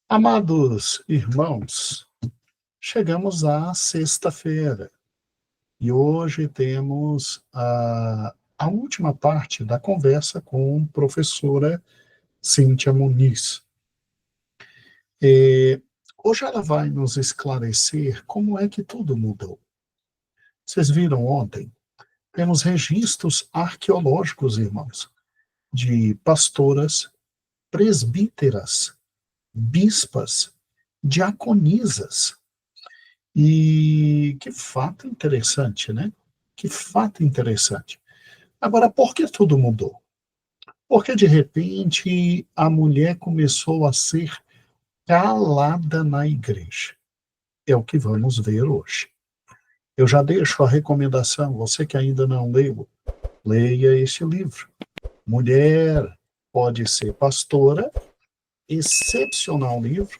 Amados irmãos, chegamos à sexta-feira e hoje temos a última parte da conversa com a professora Cíntia Muniz. Hoje ela vai nos esclarecer como é que tudo mudou. Vocês viram ontem? Temos registros arqueológicos, irmãos, de pastoras, presbíteras, bispas, diaconisas. E que fato interessante, né? Que fato interessante. Agora, por que tudo mudou? Porque, de repente, a mulher começou a ser calada na igreja. É o que vamos ver hoje. Eu já deixo a recomendação, você que ainda não leu, leia este livro. Mulher pode ser pastora, excepcional livro,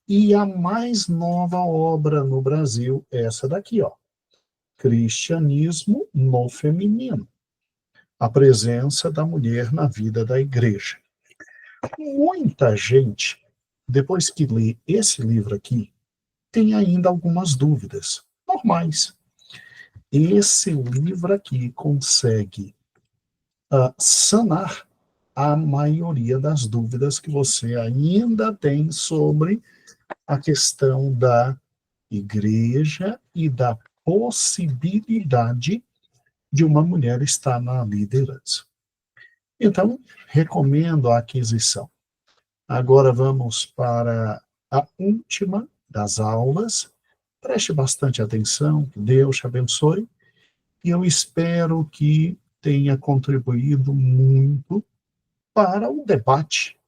e a mais nova obra no Brasil, essa daqui, ó. Cristianismo no feminino, a presença da mulher na vida da igreja. Muita gente, depois que lê esse livro aqui, tem ainda algumas dúvidas normais. Esse livro aqui consegue sanar a maioria das dúvidas que você ainda tem sobre a questão da igreja e da possibilidade de uma mulher estar na liderança. Então, recomendo a aquisição. Agora vamos para a última das aulas. Preste bastante atenção, que Deus te abençoe, e eu espero que tenha contribuído muito para o debate.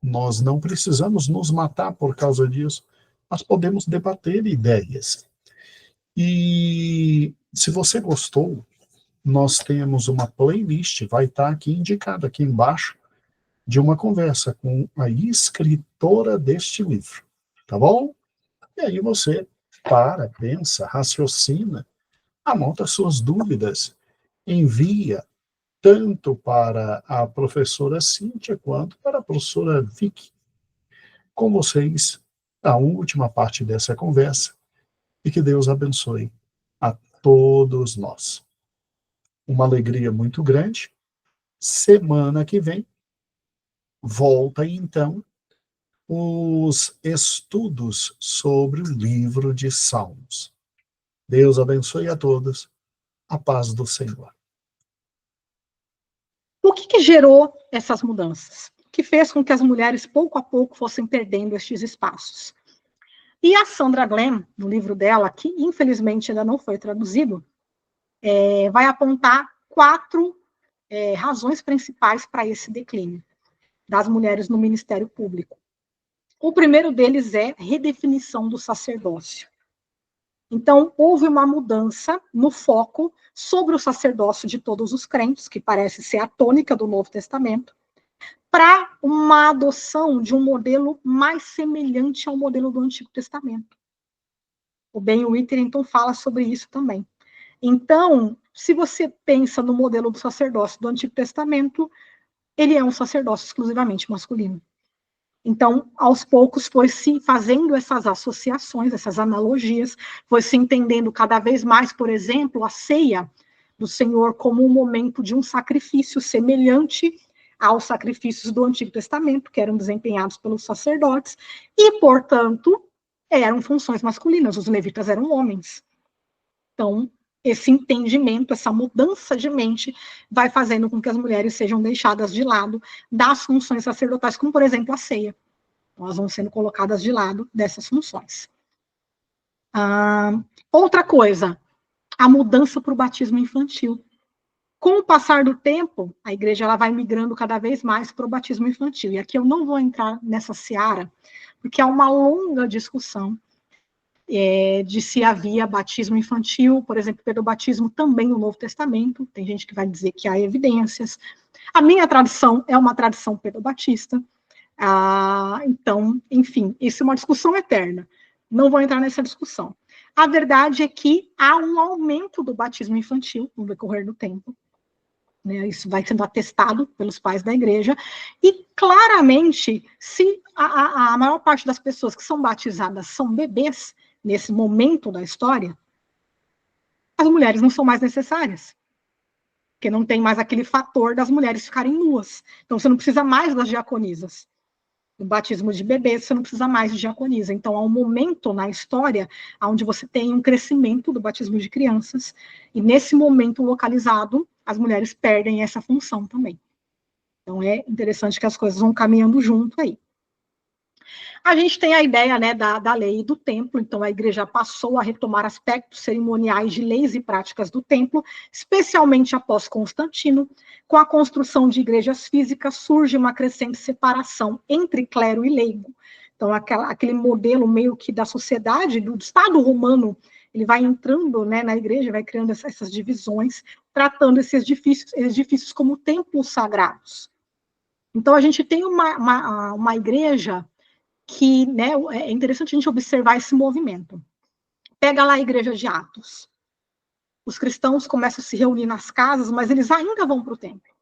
Nós não precisamos nos matar por causa disso, nós podemos debater ideias. E se você gostou, nós temos uma playlist, vai estar aqui indicada aqui embaixo, de uma conversa com a escritora deste livro, tá bom? E aí você para, pensa, raciocina, anota suas dúvidas, envia tanto para a professora Cíntia quanto para a professora Vicky. Com vocês, a última parte dessa conversa, e que Deus abençoe a todos nós. Uma alegria muito grande. Semana que vem, volta então os estudos sobre o livro de Salmos. Deus abençoe a todos. A paz do Senhor. O que gerou essas mudanças? O que fez com que as mulheres, pouco a pouco, fossem perdendo estes espaços? E a Sandra Glenn, no livro dela, que infelizmente ainda não foi traduzido, vai apontar 4 razões principais para esse declínio das mulheres no Ministério Público. O primeiro deles é redefinição do sacerdócio. Então, houve uma mudança no foco sobre o sacerdócio de todos os crentes, que parece ser a tônica do Novo Testamento, para uma adoção de um modelo mais semelhante ao modelo do Antigo Testamento. O Ben Witherington fala sobre isso também. Então, se você pensa no modelo do sacerdócio do Antigo Testamento, ele é um sacerdócio exclusivamente masculino. Então, aos poucos, foi se fazendo essas associações, essas analogias, foi se entendendo cada vez mais, por exemplo, a ceia do Senhor como um momento de um sacrifício semelhante aos sacrifícios do Antigo Testamento, que eram desempenhados pelos sacerdotes, e, portanto, eram funções masculinas, os levitas eram homens. Então, esse entendimento, essa mudança de mente, vai fazendo com que as mulheres sejam deixadas de lado das funções sacerdotais, como, por exemplo, a ceia. Elas vão sendo colocadas de lado dessas funções. Outra coisa, a mudança para o batismo infantil. Com o passar do tempo, a igreja ela vai migrando cada vez mais para o batismo infantil. E aqui eu não vou entrar nessa seara, porque há uma longa discussão de se havia batismo infantil, por exemplo, pedobatismo também no Novo Testamento. Tem gente que vai dizer que há evidências. A minha tradição é uma tradição pedobatista. Então, enfim, isso é uma discussão eterna. Não vou entrar nessa discussão. A verdade é que há um aumento do batismo infantil no decorrer do tempo. né? Isso vai sendo atestado pelos pais da igreja, e claramente, se a maior parte das pessoas que são batizadas são bebês, nesse momento da história, as mulheres não são mais necessárias, porque não tem mais aquele fator das mulheres ficarem nuas. Então, você não precisa mais das diaconisas. No batismo de bebês, você não precisa mais de diaconisa. Então, há um momento na história onde você tem um crescimento do batismo de crianças, e nesse momento localizado, as mulheres perdem essa função também. Então, é interessante que as coisas vão caminhando junto aí. A gente tem a ideia, né, da lei e do templo, então a igreja passou a retomar aspectos cerimoniais de leis e práticas do templo, especialmente após Constantino. Com a construção de igrejas físicas, surge uma crescente separação entre clero e leigo. Então, aquele modelo meio que da sociedade, do Estado romano, ele vai entrando, né, na igreja, vai criando essas divisões, tratando esses edifícios como templos sagrados. Então, a gente tem uma igreja que, né, é interessante a gente observar esse movimento. Pega lá a igreja de Atos. Os cristãos começam a se reunir nas casas, mas eles ainda vão para o templo.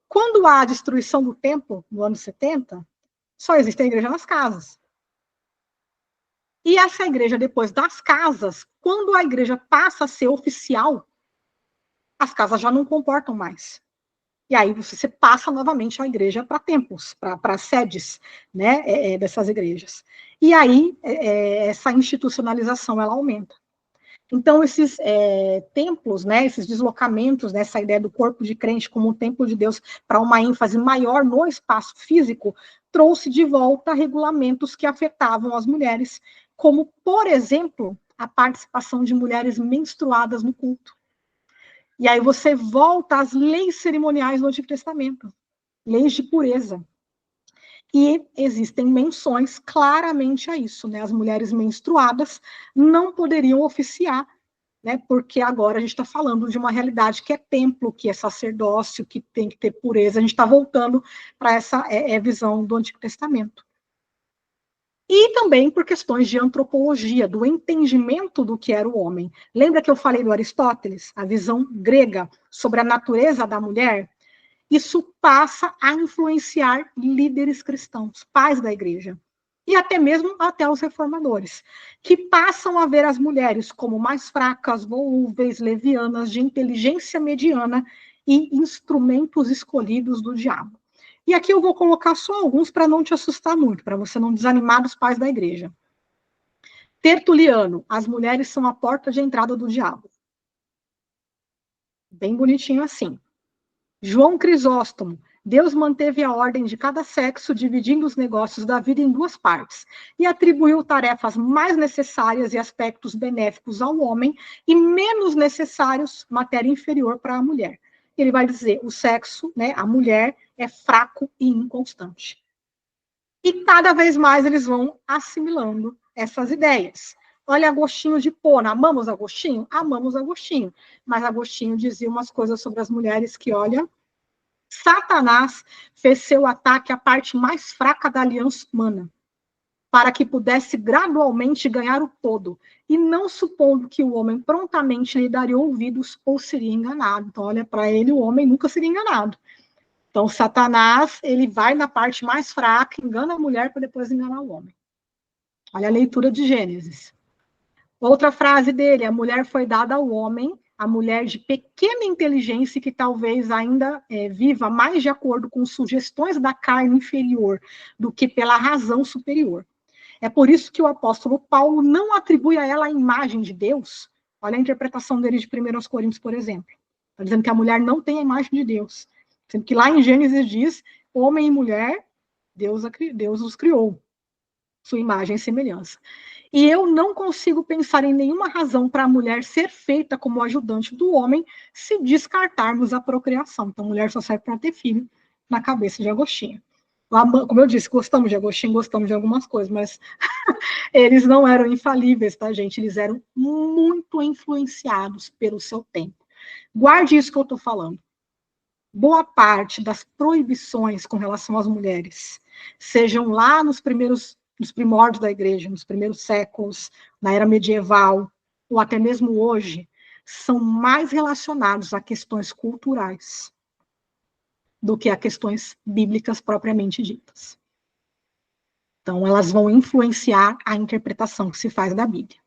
Quando há a destruição do templo, no ano 70, só existe a igreja nas casas. E essa igreja, depois das casas, quando a igreja passa a ser oficial, as casas já não comportam mais. E aí você passa novamente a igreja para templos, para sedes, né, dessas igrejas. E aí essa institucionalização ela aumenta. Então esses templos, né, esses deslocamentos, né, essa ideia do corpo de crente como um templo de Deus para uma ênfase maior no espaço físico, trouxe de volta regulamentos que afetavam as mulheres, como, por exemplo, a participação de mulheres menstruadas no culto. E aí você volta às leis cerimoniais do Antigo Testamento, leis de pureza. E existem menções claramente a isso, né? As mulheres menstruadas não poderiam oficiar, né? Porque agora a gente está falando de uma realidade que é templo, que é sacerdócio, que tem que ter pureza. A gente está voltando para essa visão do Antigo Testamento. E também por questões de antropologia, do entendimento do que era o homem. Lembra que eu falei do Aristóteles, a visão grega sobre a natureza da mulher? Isso passa a influenciar líderes cristãos, pais da igreja, e até mesmo até os reformadores, que passam a ver as mulheres como mais fracas, volúveis, levianas, de inteligência mediana e instrumentos escolhidos do diabo. E aqui eu vou colocar só alguns para não te assustar muito, para você não desanimar dos pais da igreja. Tertuliano, as mulheres são a porta de entrada do diabo. Bem bonitinho assim. João Crisóstomo, Deus manteve a ordem de cada sexo, dividindo os negócios da vida em duas partes, e atribuiu tarefas mais necessárias e aspectos benéficos ao homem e menos necessários, matéria inferior, para a mulher. Ele vai dizer, o sexo, né, a mulher, é fraco e inconstante. E cada vez mais eles vão assimilando essas ideias. Olha Agostinho de Hipona, amamos Agostinho? Amamos Agostinho. Mas Agostinho dizia umas coisas sobre as mulheres que, olha, Satanás fez seu ataque à parte mais fraca da aliança humana, para que pudesse gradualmente ganhar o todo, e não supondo que o homem prontamente lhe daria ouvidos ou seria enganado. Então, olha, para ele, o homem nunca seria enganado. Então, Satanás, ele vai na parte mais fraca, engana a mulher para depois enganar o homem. Olha a leitura de Gênesis. Outra frase dele, a mulher foi dada ao homem, a mulher de pequena inteligência que talvez ainda viva mais de acordo com sugestões da carne inferior do que pela razão superior. É por isso que o apóstolo Paulo não atribui a ela a imagem de Deus. Olha a interpretação dele de 1 Coríntios, por exemplo. Está dizendo que a mulher não tem a imagem de Deus. Sendo que lá em Gênesis diz, homem e mulher, Deus os criou, sua imagem e semelhança. E eu não consigo pensar em nenhuma razão para a mulher ser feita como ajudante do homem se descartarmos a procriação. Então, a mulher só serve para ter filho, na cabeça de Agostinho. Como eu disse, gostamos de Agostinho, gostamos de algumas coisas, mas eles não eram infalíveis, tá, gente? Eles eram muito influenciados pelo seu tempo. Guarde isso que eu estou falando. Boa parte das proibições com relação às mulheres, sejam lá nos primórdios da igreja, nos primeiros séculos, na era medieval, ou até mesmo hoje, são mais relacionados a questões culturais do que a questões bíblicas propriamente ditas. Então, elas vão influenciar a interpretação que se faz da Bíblia.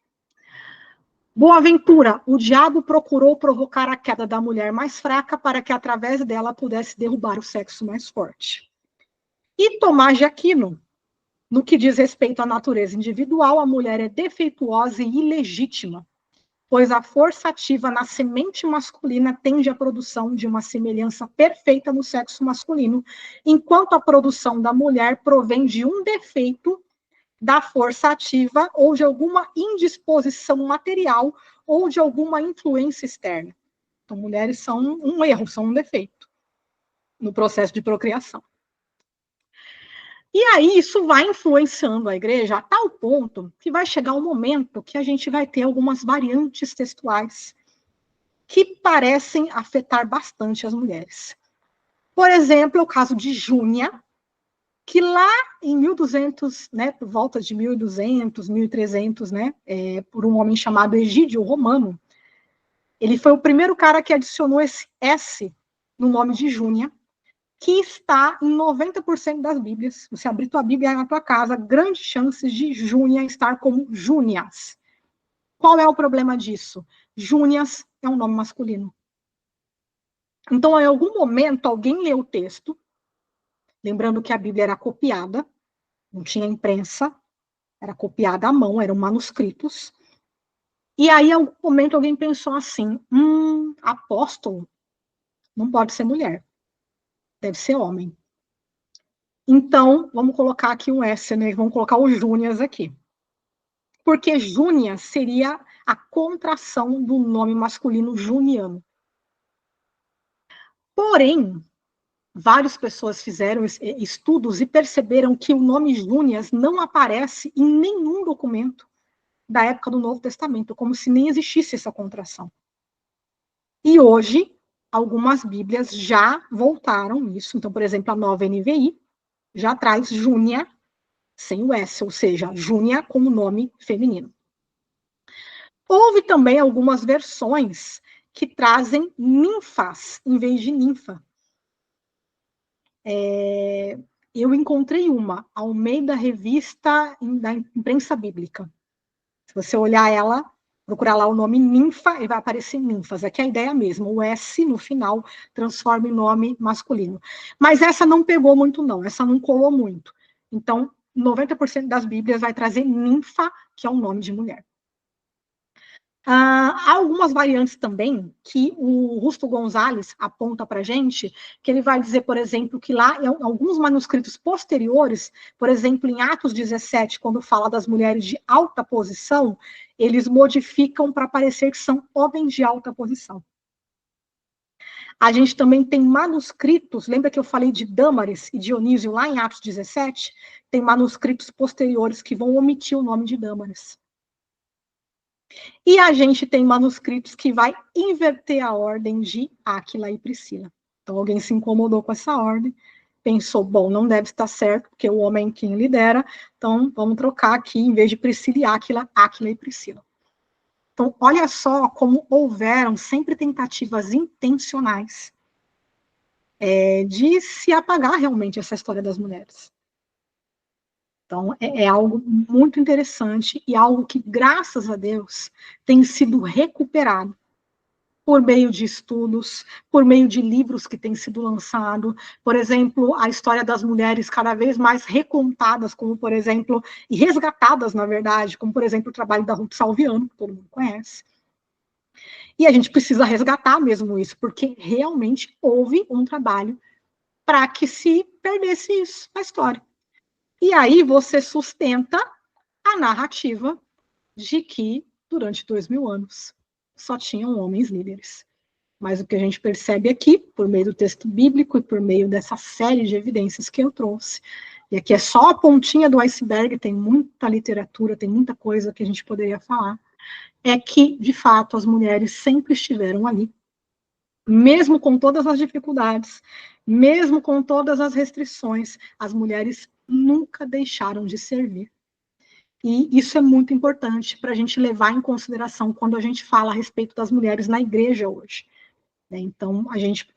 Boaventura, o diabo procurou provocar a queda da mulher mais fraca para que, através dela, pudesse derrubar o sexo mais forte. E Tomás de Aquino, no que diz respeito à natureza individual, a mulher é defeituosa e ilegítima, pois a força ativa na semente masculina tende à produção de uma semelhança perfeita no sexo masculino, enquanto a produção da mulher provém de um defeito da força ativa ou de alguma indisposição material ou de alguma influência externa. Então, mulheres são um erro, são um defeito no processo de procriação. E aí isso vai influenciando a igreja a tal ponto que vai chegar um momento que a gente vai ter algumas variantes textuais que parecem afetar bastante as mulheres. Por exemplo, o caso de Júnia, que lá em 1200, né, por volta de 1200, 1300, né, por um homem chamado Egídio Romano, ele foi o primeiro cara que adicionou esse S no nome de Júnia, que está em 90% das Bíblias. Você abrir tua Bíblia na tua casa, grandes chances de Júnia estar como Júnias. Qual é o problema disso? Júnias é um nome masculino. Então, em algum momento, alguém leu o texto, lembrando que a Bíblia era copiada, não tinha imprensa, era copiada à mão, eram manuscritos. E aí, em algum momento, alguém pensou assim, apóstolo não pode ser mulher, deve ser homem. Então, vamos colocar aqui um S, né? Vamos colocar o Júnias aqui. Porque Júnia seria a contração do nome masculino juniano. Porém, várias pessoas fizeram estudos e perceberam que o nome Júnias não aparece em nenhum documento da época do Novo Testamento, como se nem existisse essa contração. E hoje, algumas Bíblias já voltaram isso. Então, por exemplo, a nova NVI já traz Júnia sem o S, ou seja, Júnia como nome feminino. Houve também algumas versões que trazem ninfas em vez de ninfa. Eu encontrei uma, Almeida Revista da Imprensa Bíblica. Se você olhar ela, procurar lá o nome ninfa, e vai aparecer ninfas. Aqui é a ideia mesmo, o S no final transforma em nome masculino. Mas essa não pegou muito não, essa não colou muito. Então, 90% das Bíblias vai trazer ninfa, que é um nome de mulher. Há algumas variantes também que o Justo Gonzalez aponta para a gente, que ele vai dizer, por exemplo, que lá em alguns manuscritos posteriores, por exemplo, em Atos 17, quando fala das mulheres de alta posição, eles modificam para parecer que são homens de alta posição. A gente também tem manuscritos, lembra que eu falei de Dâmaris e Dionísio lá em Atos 17? Tem manuscritos posteriores que vão omitir o nome de Dâmaris. E a gente tem manuscritos que vai inverter a ordem de Áquila e Priscila. Então, alguém se incomodou com essa ordem, pensou, bom, não deve estar certo, porque o homem é quem lidera, então vamos trocar aqui, em vez de Priscila e Áquila, Áquila e Priscila. Então, olha só como houveram sempre tentativas intencionais de se apagar realmente essa história das mulheres. Então, é algo muito interessante e algo que, graças a Deus, tem sido recuperado por meio de estudos, por meio de livros que têm sido lançados. Por exemplo, a história das mulheres cada vez mais recontadas, como, por exemplo, e resgatadas, na verdade, como, por exemplo, o trabalho da Ruth Salviano, que todo mundo conhece. E a gente precisa resgatar mesmo isso, porque realmente houve um trabalho para que se perdesse isso na história. E aí você sustenta a narrativa de que, durante 2000 anos, só tinham homens líderes. Mas o que a gente percebe aqui, por meio do texto bíblico e por meio dessa série de evidências que eu trouxe, e aqui é só a pontinha do iceberg, tem muita literatura, tem muita coisa que a gente poderia falar, é que, de fato, as mulheres sempre estiveram ali, mesmo com todas as dificuldades, mesmo com todas as restrições, as mulheres nunca deixaram de servir. E isso é muito importante para a gente levar em consideração quando a gente fala a respeito das mulheres na igreja hoje. Então,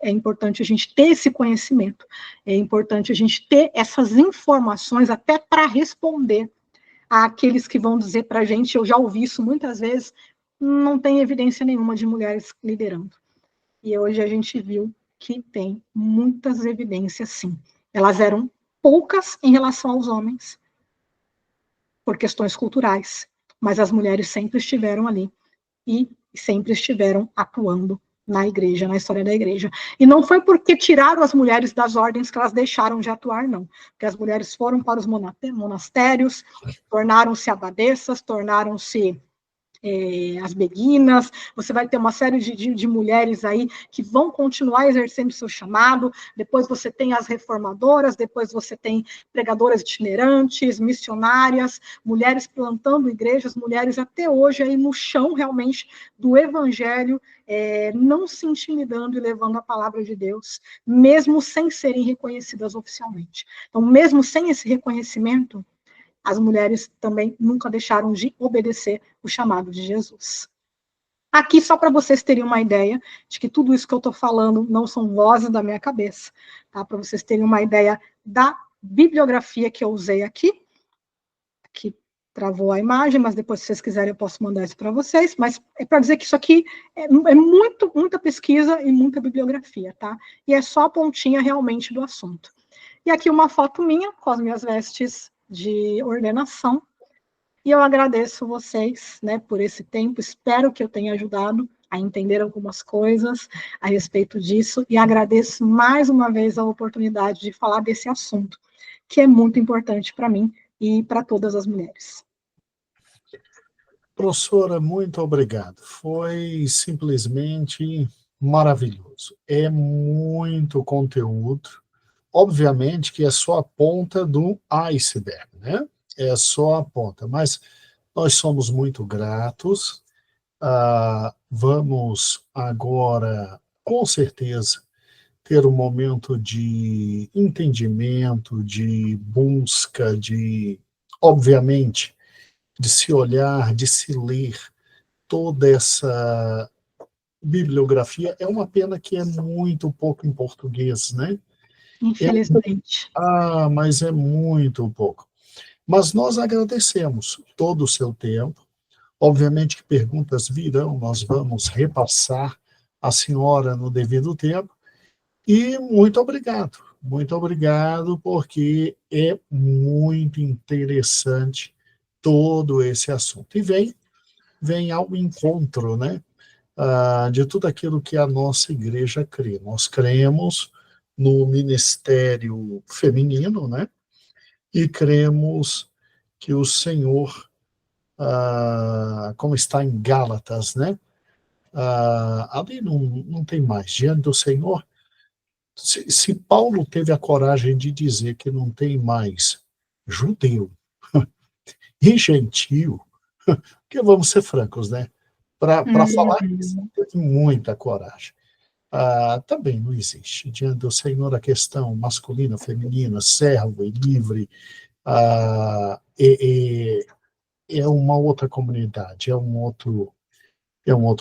é importante a gente ter esse conhecimento, é importante a gente ter essas informações até para responder àqueles que vão dizer para a gente, eu já ouvi isso muitas vezes, não tem evidência nenhuma de mulheres liderando. E hoje a gente viu que tem muitas evidências, sim. Elas eram poucas em relação aos homens, por questões culturais, mas as mulheres sempre estiveram ali e sempre estiveram atuando na igreja, na história da igreja. E não foi porque tiraram as mulheres das ordens que elas deixaram de atuar, não. Porque as mulheres foram para os monastérios, tornaram-se abadesas, tornaram-se as beguinas, você vai ter uma série de mulheres aí que vão continuar exercendo seu chamado, depois você tem as reformadoras, depois você tem pregadoras itinerantes, missionárias, mulheres plantando igrejas, mulheres até hoje aí no chão realmente do evangelho, não se intimidando e levando a palavra de Deus, mesmo sem serem reconhecidas oficialmente. Então, mesmo sem esse reconhecimento, as mulheres também nunca deixaram de obedecer o chamado de Jesus. Aqui, só para vocês terem uma ideia de que tudo isso que eu estou falando não são vozes da minha cabeça, tá? Para vocês terem uma ideia da bibliografia que eu usei aqui. Aqui travou a imagem, mas depois, se vocês quiserem, eu posso mandar isso para vocês. Mas é para dizer que isso aqui é muita pesquisa e muita bibliografia, tá? E é só a pontinha realmente do assunto. E aqui uma foto minha com as minhas vestes de ordenação, e eu agradeço vocês, né, por esse tempo, espero que eu tenha ajudado a entender algumas coisas a respeito disso, e agradeço mais uma vez a oportunidade de falar desse assunto, que é muito importante para mim e para todas as mulheres. Professora, muito obrigado. Foi simplesmente maravilhoso. É muito conteúdo. Obviamente que é só a ponta do iceberg, né? É só a ponta, mas nós somos muito gratos. Vamos agora, com certeza, ter um momento de entendimento, de busca, obviamente, de se olhar, de se ler toda essa bibliografia. É uma pena que é muito pouco em português, né? Infelizmente. Mas é muito pouco. Mas nós agradecemos todo o seu tempo. Obviamente que perguntas virão, nós vamos repassar à senhora no devido tempo. E muito obrigado, porque é muito interessante todo esse assunto. E vem ao encontro, né, de tudo aquilo que a nossa igreja crê. Nós cremos no ministério feminino, né, e cremos que o Senhor, como está em Gálatas, né, ali não tem mais, diante do Senhor, se Paulo teve a coragem de dizer que não tem mais judeu e gentio, porque vamos ser francos, né? Para falar isso, teve muita coragem. Também não existe. Diante do Senhor, a questão masculina, feminina, servo e livre, é uma outra comunidade, é um outro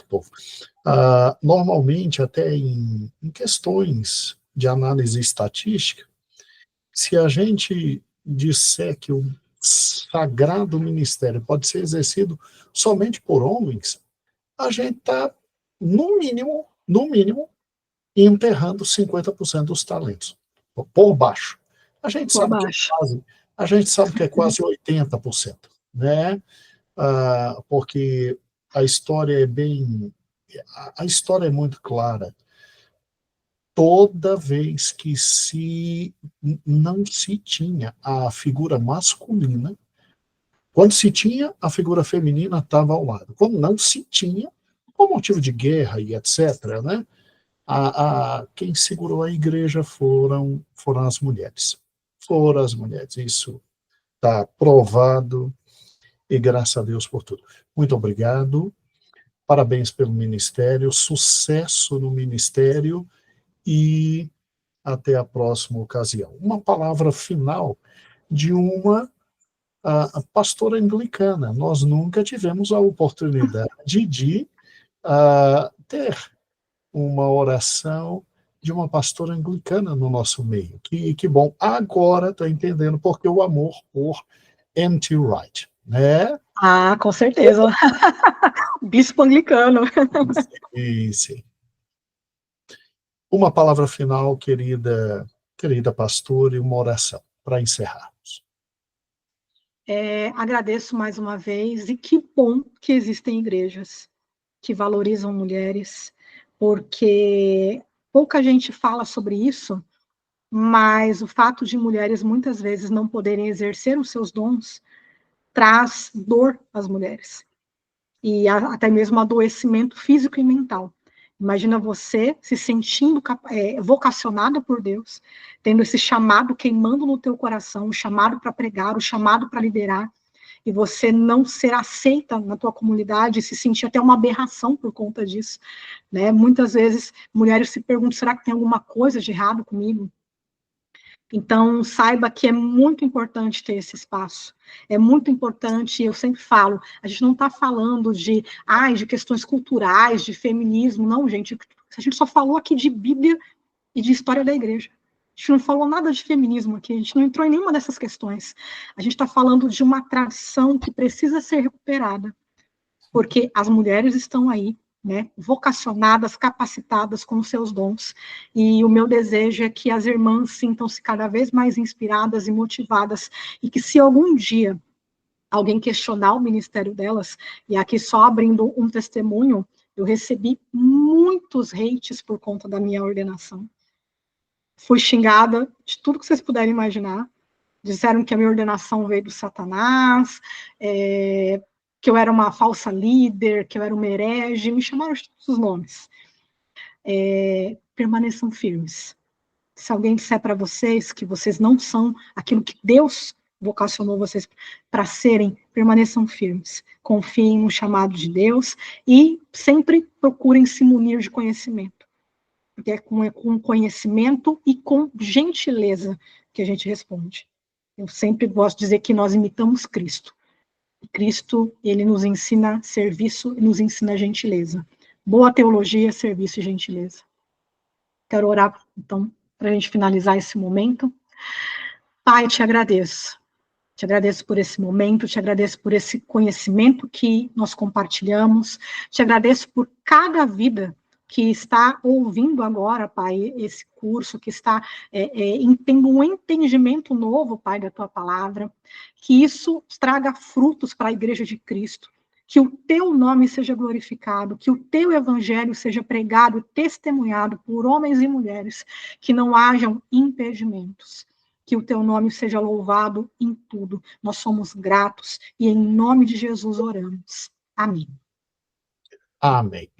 povo. Normalmente, até em questões de análise estatística, se a gente disser que o sagrado ministério pode ser exercido somente por homens, a gente está, no mínimo, enterrando 50% dos talentos, por baixo. A gente Por sabe que baixo. é quase 80%, né? Porque a história a história é muito clara. Toda vez que não se tinha a figura masculina, quando se tinha, a figura feminina estava ao lado. Quando não se tinha, por motivo de guerra e etc., né, quem segurou a igreja foram as mulheres. Foram as mulheres. Isso está provado, e graças a Deus por tudo. Muito obrigado, parabéns pelo ministério, sucesso no ministério e até a próxima ocasião. Uma palavra final de uma a pastora anglicana. Nós nunca tivemos a oportunidade de ter uma oração de uma pastora anglicana no nosso meio. Que bom. Agora estou entendendo porque o amor por N.T. Wright, né? Ah, com certeza. Bispo anglicano. Sim, sim. Uma palavra final, querida pastora, e uma oração para encerrarmos. Agradeço mais uma vez, e que bom que existem igrejas que valorizam mulheres, porque pouca gente fala sobre isso, mas o fato de mulheres muitas vezes não poderem exercer os seus dons traz dor às mulheres, e até mesmo adoecimento físico e mental. Imagina você se sentindo vocacionada por Deus, tendo esse chamado queimando no teu coração, o chamado para pregar, o chamado para liderar, e você não ser aceita na tua comunidade, e se sentir até uma aberração por conta disso, né? Muitas vezes, mulheres se perguntam, será que tem alguma coisa de errado comigo? Então, saiba que é muito importante ter esse espaço. É muito importante, eu sempre falo, a gente não está falando de questões culturais, de feminismo, não, gente. A gente só falou aqui de Bíblia e de história da igreja. A gente não falou nada de feminismo aqui, a gente não entrou em nenhuma dessas questões. A gente está falando de uma tradição que precisa ser recuperada, porque as mulheres estão aí, né, vocacionadas, capacitadas com os seus dons, e o meu desejo é que as irmãs sintam-se cada vez mais inspiradas e motivadas, e que se algum dia alguém questionar o ministério delas, e aqui só abrindo um testemunho, eu recebi muitos hates por conta da minha ordenação. Fui xingada de tudo que vocês puderem imaginar. Disseram que a minha ordenação veio do Satanás, que eu era uma falsa líder, que eu era uma herege, me chamaram de todos os nomes. Permaneçam firmes. Se alguém disser para vocês que vocês não são aquilo que Deus vocacionou vocês para serem, permaneçam firmes. Confiem no chamado de Deus e sempre procurem se munir de conhecimento. Porque é com conhecimento e com gentileza que a gente responde. Eu sempre gosto de dizer que nós imitamos Cristo. Cristo, ele nos ensina serviço e nos ensina gentileza. Boa teologia, serviço e gentileza. Quero orar, então, para a gente finalizar esse momento. Pai, te agradeço. Te agradeço por esse momento, te agradeço por esse conhecimento que nós compartilhamos, te agradeço por cada vida que está ouvindo agora, Pai, esse curso, que está tendo um entendimento novo, Pai, da Tua palavra, que isso traga frutos para a Igreja de Cristo, que o Teu nome seja glorificado, que o Teu evangelho seja pregado e testemunhado por homens e mulheres, que não hajam impedimentos. Que o Teu nome seja louvado em tudo. Nós somos gratos e em nome de Jesus oramos. Amém. Amém.